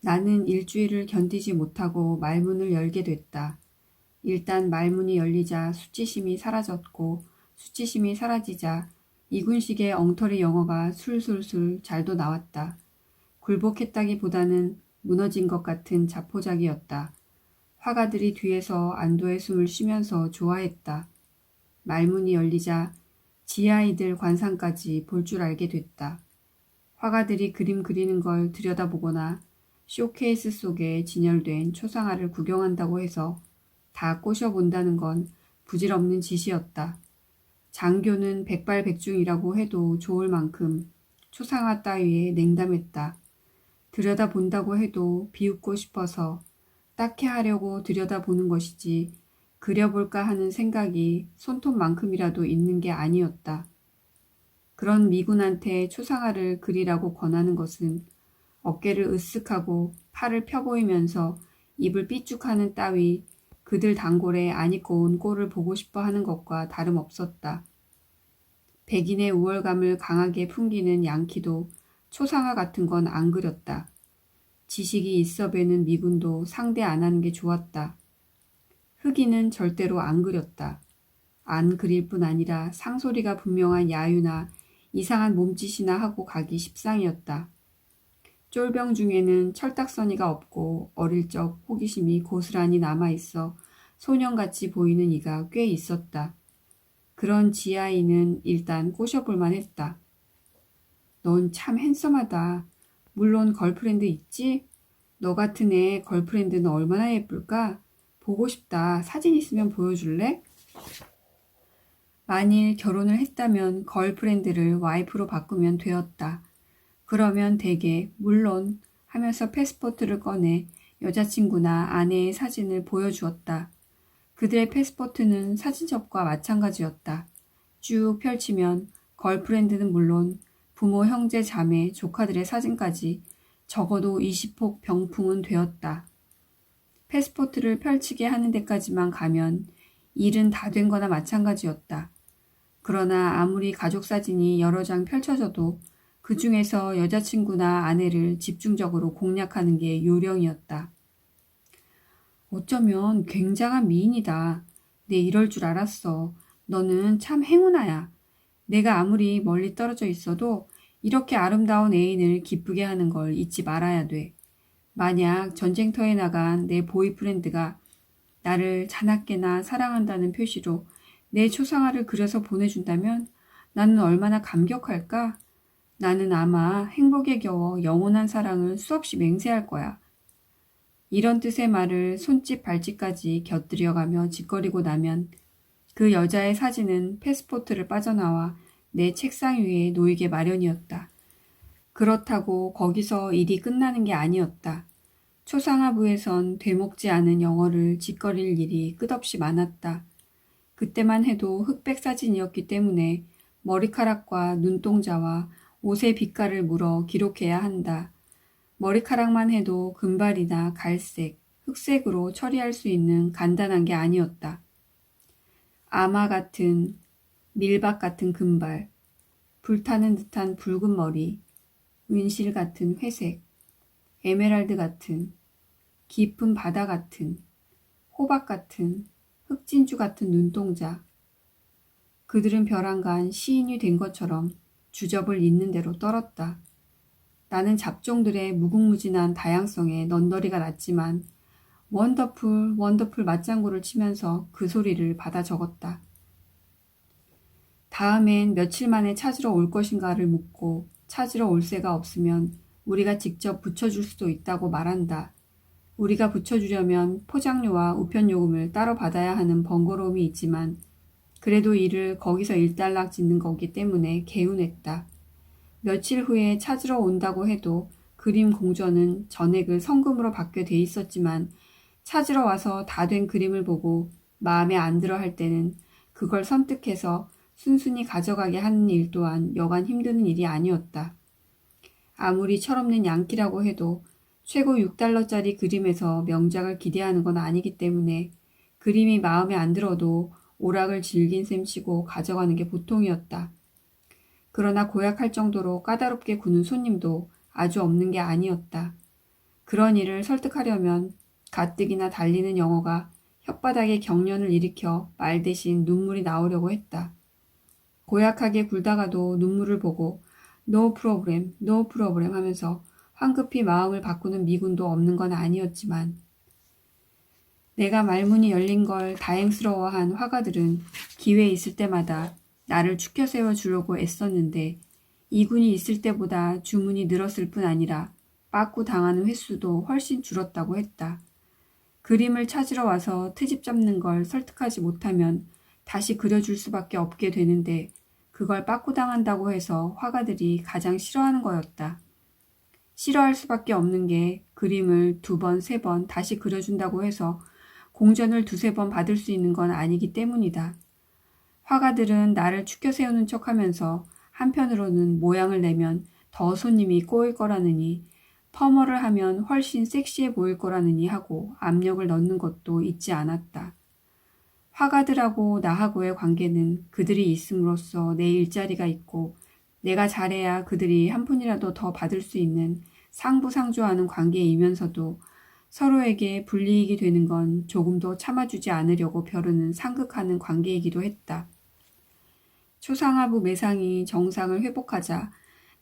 나는 일주일을 견디지 못하고 말문을 열게 됐다. 일단 말문이 열리자 수치심이 사라졌고 수치심이 사라지자 이군식의 엉터리 영어가 술술술 잘도 나왔다. 굴복했다기보다는 무너진 것 같은 자포자기였다. 화가들이 뒤에서 안도의 숨을 쉬면서 좋아했다. 말문이 열리자 지아이들 관상까지 볼 줄 알게 됐다. 화가들이 그림 그리는 걸 들여다보거나 쇼케이스 속에 진열된 초상화를 구경한다고 해서 다 꼬셔본다는 건 부질없는 짓이었다. 장교는 백발백중이라고 해도 좋을 만큼 초상화 따위에 냉담했다. 들여다본다고 해도 비웃고 싶어서 딱히 하려고 들여다보는 것이지 그려볼까 하는 생각이 손톱만큼이라도 있는 게 아니었다. 그런 미군한테 초상화를 그리라고 권하는 것은 어깨를 으쓱하고 팔을 펴보이면서 입을 삐죽하는 따위 그들 단골에 안 입고 온 꼴을 보고 싶어 하는 것과 다름없었다. 백인의 우월감을 강하게 풍기는 양키도 초상화 같은 건 안 그렸다. 지식이 있어 배는 미군도 상대 안 하는 게 좋았다. 흑인은 절대로 안 그렸다. 안 그릴 뿐 아니라 상소리가 분명한 야유나 이상한 몸짓이나 하고 가기 십상이었다. 쫄병 중에는 철딱서니가 없고 어릴 적 호기심이 고스란히 남아있어 소년같이 보이는 이가 꽤 있었다. 그런 지아이는 일단 꼬셔볼만 했다. 넌 참 핸섬하다. 물론 걸프렌드 있지? 너 같은 애 걸프렌드는 얼마나 예쁠까? 보고 싶다. 사진 있으면 보여줄래? 만일 결혼을 했다면 걸프렌드를 와이프로 바꾸면 되었다. 그러면 대개 물론 하면서 패스포트를 꺼내 여자친구나 아내의 사진을 보여주었다. 그들의 패스포트는 사진첩과 마찬가지였다. 쭉 펼치면 걸프렌드는 물론 부모, 형제, 자매, 조카들의 사진까지 적어도 20폭 병풍은 되었다. 패스포트를 펼치게 하는 데까지만 가면 일은 다 된 거나 마찬가지였다. 그러나 아무리 가족 사진이 여러 장 펼쳐져도 그 중에서 여자친구나 아내를 집중적으로 공략하는 게 요령이었다. 어쩌면 굉장한 미인이다. 내 이럴 줄 알았어. 너는 참 행운아야. 내가 아무리 멀리 떨어져 있어도 이렇게 아름다운 애인을 기쁘게 하는 걸 잊지 말아야 돼. 만약 전쟁터에 나간 내 보이프렌드가 나를 자나깨나 사랑한다는 표시로 내 초상화를 그려서 보내준다면 나는 얼마나 감격할까? 나는 아마 행복에 겨워 영원한 사랑을 수없이 맹세할 거야. 이런 뜻의 말을 손짓 발짓까지 곁들여가며 짓거리고 나면 그 여자의 사진은 패스포트를 빠져나와 내 책상 위에 놓이게 마련이었다. 그렇다고 거기서 일이 끝나는 게 아니었다. 초상화부에선 되먹지 않은 영어를 짓거릴 일이 끝없이 많았다. 그때만 해도 흑백 사진이었기 때문에 머리카락과 눈동자와 옷의 빛깔을 물어 기록해야 한다. 머리카락만 해도 금발이나 갈색, 흑색으로 처리할 수 있는 간단한 게 아니었다. 아마 같은, 밀박 같은 금발, 불타는 듯한 붉은 머리, 은실 같은 회색, 에메랄드 같은, 깊은 바다 같은, 호박 같은, 흑진주 같은 눈동자. 그들은 벼랑간 시인이 된 것처럼 주접을 있는 대로 떨었다. 나는 잡종들의 무궁무진한 다양성에 넌더리가 났지만 원더풀, 원더풀 맞장구를 치면서 그 소리를 받아 적었다. 다음엔 며칠 만에 찾으러 올 것인가를 묻고 찾으러 올 새가 없으면 우리가 직접 붙여줄 수도 있다고 말한다. 우리가 붙여주려면 포장료와 우편요금을 따로 받아야 하는 번거로움이 있지만 그래도 이를 거기서 일단락 짓는 거기 때문에 개운했다. 며칠 후에 찾으러 온다고 해도 그림 공저는 전액을 성금으로 받게 돼 있었지만 찾으러 와서 다 된 그림을 보고 마음에 안 들어 할 때는 그걸 선뜻해서 순순히 가져가게 하는 일 또한 여간 힘드는 일이 아니었다. 아무리 철없는 양키라고 해도 최고 6달러짜리 그림에서 명작을 기대하는 건 아니기 때문에 그림이 마음에 안 들어도 오락을 즐긴 셈치고 가져가는 게 보통이었다. 그러나 고약할 정도로 까다롭게 구는 손님도 아주 없는 게 아니었다. 그런 일을 설득하려면 가뜩이나 달리는 영어가 혓바닥에 경련을 일으켜 말 대신 눈물이 나오려고 했다. 고약하게 굴다가도 눈물을 보고 No problem, no problem 하면서 황급히 마음을 바꾸는 미군도 없는 건 아니었지만 내가 말문이 열린 걸 다행스러워한 화가들은 기회 있을 때마다 나를 축혀 세워주려고 애썼는데 이군이 있을 때보다 주문이 늘었을 뿐 아니라 빠꾸 당하는 횟수도 훨씬 줄었다고 했다. 그림을 찾으러 와서 트집 잡는 걸 설득하지 못하면 다시 그려줄 수밖에 없게 되는데 그걸 빠꾸 당한다고 해서 화가들이 가장 싫어하는 거였다. 싫어할 수밖에 없는 게 그림을 2번, 3번 다시 그려준다고 해서 공전을 2~3번 받을 수 있는 건 아니기 때문이다. 화가들은 나를 축혀 세우는 척하면서 한편으로는 모양을 내면 더 손님이 꼬일 거라느니 퍼머를 하면 훨씬 섹시해 보일 거라느니 하고 압력을 넣는 것도 잊지 않았다. 화가들하고 나하고의 관계는 그들이 있음으로써 내 일자리가 있고 내가 잘해야 그들이 한 푼이라도 더 받을 수 있는 상부상조하는 관계이면서도 서로에게 불이익이 되는 건 조금도 참아주지 않으려고 벼르는 상극하는 관계이기도 했다. 초상화부 매상이 정상을 회복하자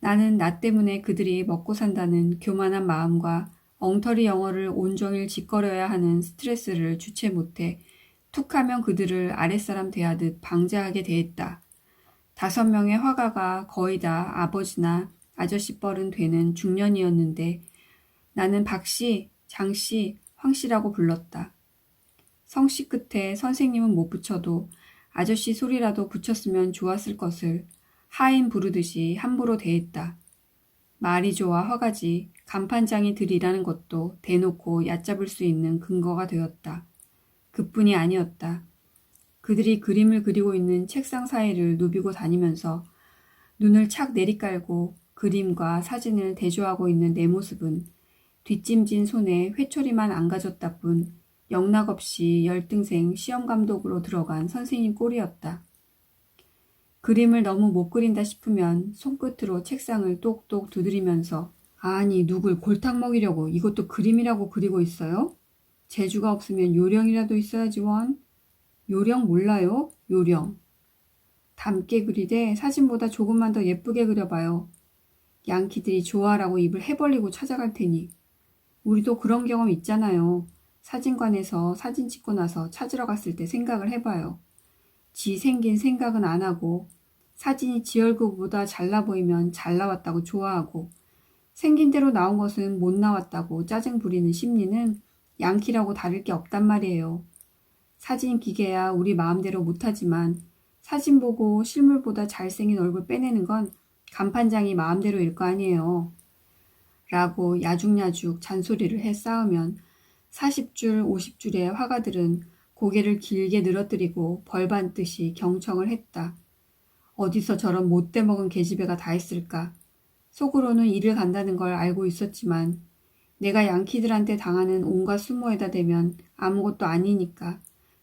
나는 나 때문에 그들이 먹고 산다는 교만한 마음과 엉터리 영어를 온종일 짓거려야 하는 스트레스를 주체 못해 툭하면 그들을 아랫사람 대하듯 방제하게 대했다. 5명의 화가가 거의 다 아버지나 아저씨 뻘은 되는 중년이었는데 나는 박씨, 장씨, 황씨라고 불렀다. 성씨 끝에 선생님은 못 붙여도 아저씨 소리라도 붙였으면 좋았을 것을 하인 부르듯이 함부로 대했다. 말이 좋아 허가지 간판장이 들이라는 것도 대놓고 얕잡을 수 있는 근거가 되었다. 그뿐이 아니었다. 그들이 그림을 그리고 있는 책상 사이를 누비고 다니면서 눈을 착 내리깔고 그림과 사진을 대조하고 있는 내 모습은 뒷짐진 손에 회초리만 안 가졌다 뿐 영락없이 열등생 시험감독으로 들어간 선생님 꼴이었다. 그림을 너무 못 그린다 싶으면 손끝으로 책상을 똑똑 두드리면서 아니 누굴 골탕 먹이려고 이것도 그림이라고 그리고 있어요? 재주가 없으면 요령이라도 있어야지 원. 요령 몰라요? 요령. 닮게 그리되 사진보다 조금만 더 예쁘게 그려봐요. 양키들이 좋아라고 입을 해벌리고 찾아갈 테니. 우리도 그런 경험 있잖아요. 사진관에서 사진 찍고 나서 찾으러 갔을 때 생각을 해봐요. 지 생긴 생각은 안 하고 사진이 지 얼굴보다 잘나 보이면 잘 나왔다고 좋아하고 생긴 대로 나온 것은 못 나왔다고 짜증 부리는 심리는 양키라고 다를 게 없단 말이에요. 사진 기계야 우리 마음대로 못하지만 사진 보고 실물보다 잘생긴 얼굴 빼내는 건 간판장이 마음대로일 거 아니에요. 라고 야죽야죽 잔소리를 해 싸우면 40줄, 50줄의 화가들은 고개를 길게 늘어뜨리고 벌반듯이 경청을 했다. 어디서 저런 못돼 먹은 계집애가 다 했을까. 속으로는 일을 간다는 걸 알고 있었지만 내가 양키들한테 당하는 온갖 수모에다 대면 아무것도 아니니까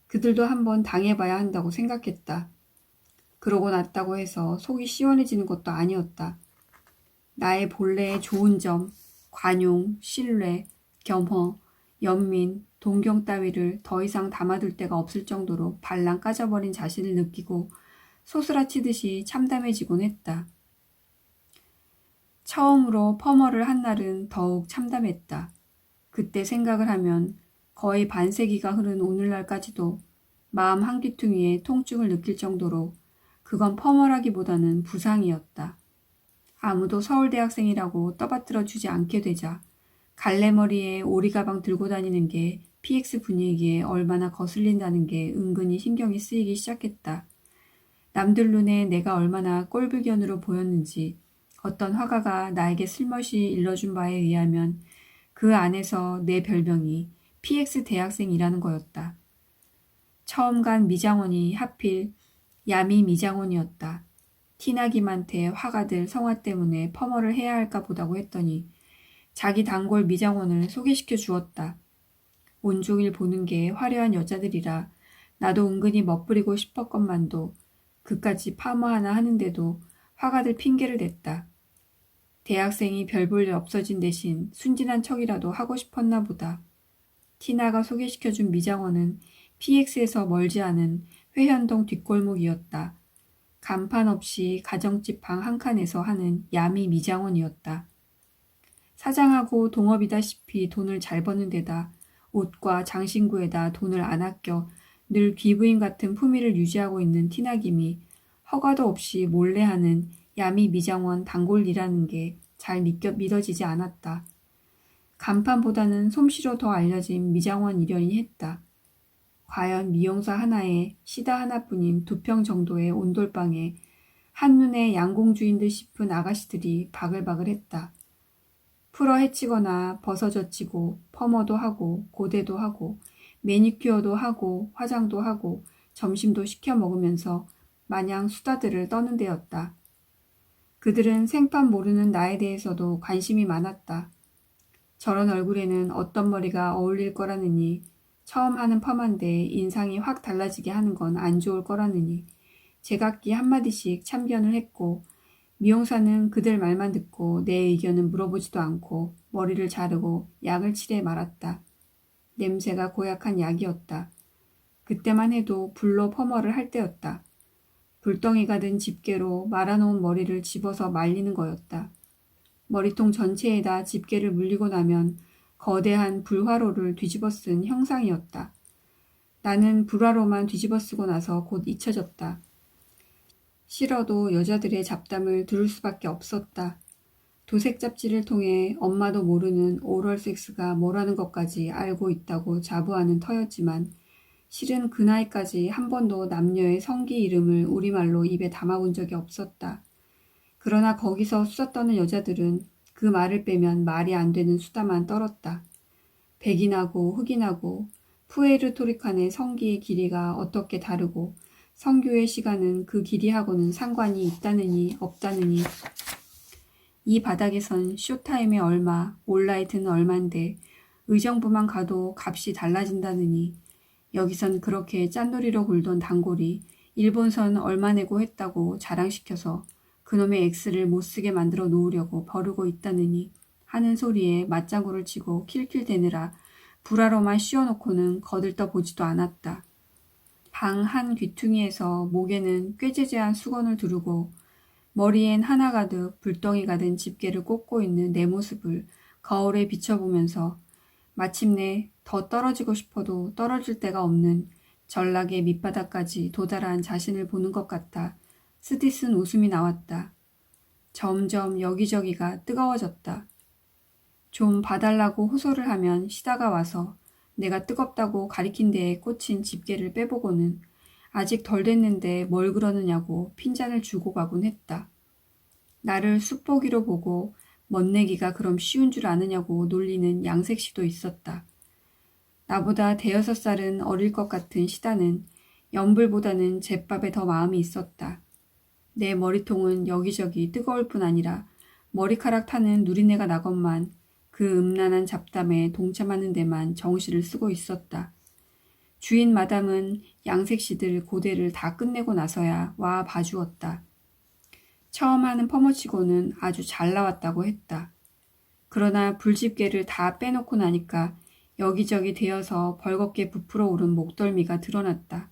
그들도 한번 당해봐야 한다고 생각했다. 그러고 났다고 해서 속이 시원해지는 것도 아니었다. 나의 본래의 좋은 점, 관용, 신뢰, 겸허, 연민, 동경 따위를 더 이상 담아둘 데가 없을 정도로 발랑 까져버린 자신을 느끼고 소스라치듯이 참담해지곤 했다. 처음으로 퍼머를 한 날은 더욱 참담했다. 그때 생각을 하면 거의 반세기가 흐른 오늘날까지도 마음 한 귀퉁이에 통증을 느낄 정도로 그건 퍼머라기보다는 부상이었다. 아무도 서울대학생이라고 떠받들어 주지 않게 되자 갈래머리에 오리가방 들고 다니는 게 PX 분위기에 얼마나 거슬린다는 게 은근히 신경이 쓰이기 시작했다. 남들 눈에 내가 얼마나 꼴불견으로 보였는지 어떤 화가가 나에게 슬며시 일러준 바에 의하면 그 안에서 내 별명이 PX 대학생이라는 거였다. 처음 간 미장원이 하필 야미 미장원이었다. 티나기만테 화가들 성화 때문에 퍼머를 해야 할까 보다고 했더니 자기 단골 미장원을 소개시켜 주었다. 온종일 보는 게 화려한 여자들이라 나도 은근히 멋부리고 싶었건만도 그까지 파머 하나 하는데도 화가들 핑계를 댔다. 대학생이 별 볼 일 없어진 대신 순진한 척이라도 하고 싶었나 보다. 티나가 소개시켜준 미장원은 PX에서 멀지 않은 회현동 뒷골목이었다. 간판 없이 가정집 방 한 칸에서 하는 야미 미장원이었다. 사장하고 동업이다시피 돈을 잘 버는 데다 옷과 장신구에다 돈을 안 아껴 늘 귀부인 같은 품위를 유지하고 있는 티나김이 허가도 없이 몰래 하는 야미 미장원 단골이라는 게 잘 믿어지지 않았다. 간판보다는 솜씨로 더 알려진 미장원 일연이 했다. 과연 미용사 하나에 시다 하나뿐인 2평 정도의 온돌방에 한눈에 양공주인 듯 싶은 아가씨들이 바글바글했다. 풀어 헤치거나 벗어젖히고 퍼머도 하고 고데도 하고 매니큐어도 하고 화장도 하고 점심도 시켜 먹으면서 마냥 수다들을 떠는 데였다. 그들은 생판 모르는 나에 대해서도 관심이 많았다. 저런 얼굴에는 어떤 머리가 어울릴 거라느니, 처음 하는 펌한데 인상이 확 달라지게 하는 건 안 좋을 거라느니 제각기 한마디씩 참견을 했고, 미용사는 그들 말만 듣고 내 의견은 물어보지도 않고 머리를 자르고 약을 칠해 말았다. 냄새가 고약한 약이었다. 그때만 해도 불로 펌어를 할 때였다. 불덩이가 든 집게로 말아놓은 머리를 집어서 말리는 거였다. 머리통 전체에다 집게를 물리고 나면 거대한 불화로를 뒤집어 쓴 형상이었다. 나는 불화로만 뒤집어 쓰고 나서 곧 잊혀졌다. 싫어도 여자들의 잡담을 들을 수밖에 없었다. 도색 잡지를 통해 엄마도 모르는 오럴 섹스가 뭐라는 것까지 알고 있다고 자부하는 터였지만 실은 그 나이까지 한 번도 남녀의 성기 이름을 우리말로 입에 담아본 적이 없었다. 그러나 거기서 수다 떠는 여자들은 그 말을 빼면 말이 안 되는 수다만 떨었다. 백인하고 흑인하고 푸에르토리칸의 성기의 길이가 어떻게 다르고 성교의 시간은 그 길이하고는 상관이 있다느니 없다느니 이 바닥에선 쇼타임에 얼마, 올라이트는 얼만데 의정부만 가도 값이 달라진다느니 여기선 그렇게 짠돌이로 굴던 단골이 일본선 얼마 내고 했다고 자랑시켜서 그놈의 X를 못쓰게 만들어 놓으려고 버르고 있다느니 하는 소리에 맞장구를 치고 킬킬대느라 불화로만 씌워놓고는 거들떠 보지도 않았다. 방 한 귀퉁이에서 목에는 꾀재재한 수건을 두르고 머리엔 하나 가득 불덩이가 된 집게를 꽂고 있는 내 모습을 거울에 비춰보면서 마침내 더 떨어지고 싶어도 떨어질 데가 없는 전락의 밑바닥까지 도달한 자신을 보는 것 같아 쓰디쓴 웃음이 나왔다. 점점 여기저기가 뜨거워졌다. 좀 봐달라고 호소를 하면 시다가 와서 내가 뜨겁다고 가리킨 데에 꽂힌 집게를 빼보고는 아직 덜 됐는데 뭘 그러느냐고 핀잔을 주고 가곤 했다. 나를 쑥보기로 보고 멋내기가 그럼 쉬운 줄 아느냐고 놀리는 양색시도 있었다. 나보다 5살은 어릴 것 같은 시다는 연불보다는 제밥에 더 마음이 있었다. 내 머리통은 여기저기 뜨거울 뿐 아니라 머리카락 타는 누리내가 나건만 그 음란한 잡담에 동참하는 데만 정신을 쓰고 있었다. 주인 마담은 양색시들 고대를 다 끝내고 나서야 와 봐주었다. 처음 하는 퍼머치고는 아주 잘 나왔다고 했다. 그러나 불집게를 다 빼놓고 나니까 여기저기 데어서 벌겋게 부풀어 오른 목덜미가 드러났다.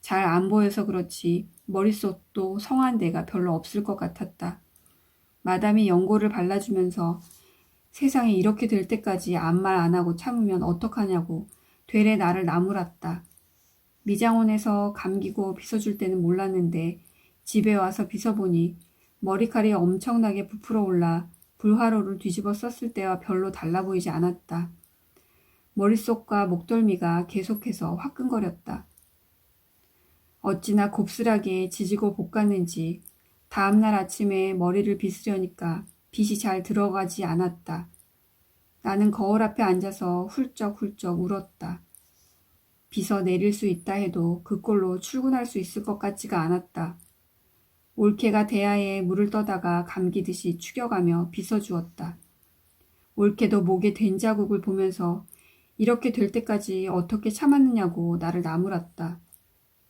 잘 안 보여서 그렇지 머릿속도 성한 데가 별로 없을 것 같았다. 마담이 연고를 발라주면서 세상에 이렇게 될 때까지 아무 말 안 하고 참으면 어떡하냐고 되레 나를 나무랐다. 미장원에서 감기고 빗어줄 때는 몰랐는데 집에 와서 빗어보니 머리칼이 엄청나게 부풀어 올라 불화로를 뒤집어 썼을 때와 별로 달라 보이지 않았다. 머릿속과 목덜미가 계속해서 화끈거렸다. 어찌나 곱슬하게 지지고 볶았는지 다음날 아침에 머리를 빗으려니까 빗이 잘 들어가지 않았다. 나는 거울 앞에 앉아서 훌쩍훌쩍 울었다. 빗어 내릴 수 있다 해도 그 꼴로 출근할 수 있을 것 같지가 않았다. 올케가 대야에 물을 떠다가 감기듯이 축여가며 빗어주었다. 올케도 목에 된자국을 보면서 이렇게 될 때까지 어떻게 참았느냐고 나를 나무랐다.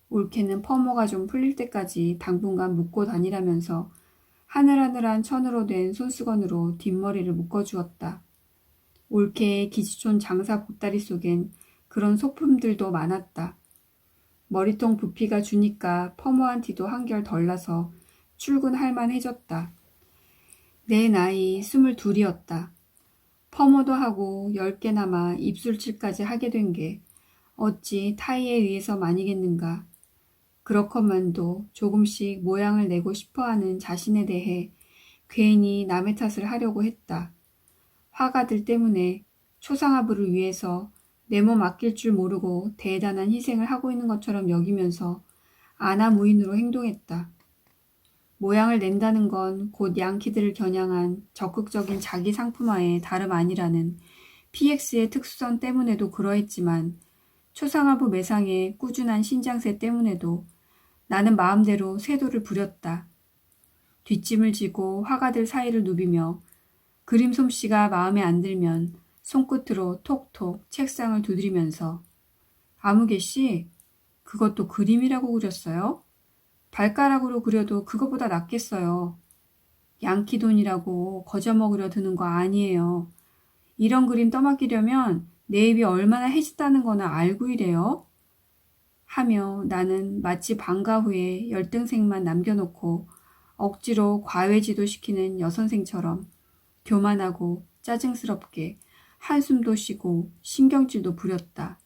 올케는 퍼머가 좀 풀릴 때까지 당분간 묵고 다니라면서 하늘하늘한 천으로 된 손수건으로 뒷머리를 묶어주었다. 올케의 기지촌 장사 보따리 속엔 그런 소품들도 많았다. 머리통 부피가 주니까 퍼머한 티도 한결 덜 나서 출근할 만해졌다. 내 나이 22이었다. 퍼머도 하고 10개나마 입술칠까지 하게 된 게 어찌 타이에 의해서만이겠는가. 그렇건만도 조금씩 모양을 내고 싶어하는 자신에 대해 괜히 남의 탓을 하려고 했다. 화가들 때문에 초상화부를 위해서 내 몸 아낄 줄 모르고 대단한 희생을 하고 있는 것처럼 여기면서 아나무인으로 행동했다. 모양을 낸다는 건 곧 양키들을 겨냥한 적극적인 자기 상품화에 다름 아니라는 PX의 특수성 때문에도 그러했지만 초상화부 매상의 꾸준한 신장세 때문에도 나는 마음대로 세도를 부렸다. 뒷짐을 지고 화가들 사이를 누비며 그림 솜씨가 마음에 안 들면 손끝으로 톡톡 책상을 두드리면서 아무개씨, 그것도 그림이라고 그렸어요? 발가락으로 그려도 그거보다 낫겠어요. 양키 돈이라고 거저먹으려 드는 거 아니에요. 이런 그림 떠맡기려면 내 입이 얼마나 해지다는 거나 알고 이래요? 하며 나는 마치 방과 후에 열등생만 남겨놓고 억지로 과외지도 시키는 여선생처럼 교만하고 짜증스럽게 한숨도 쉬고 신경질도 부렸다.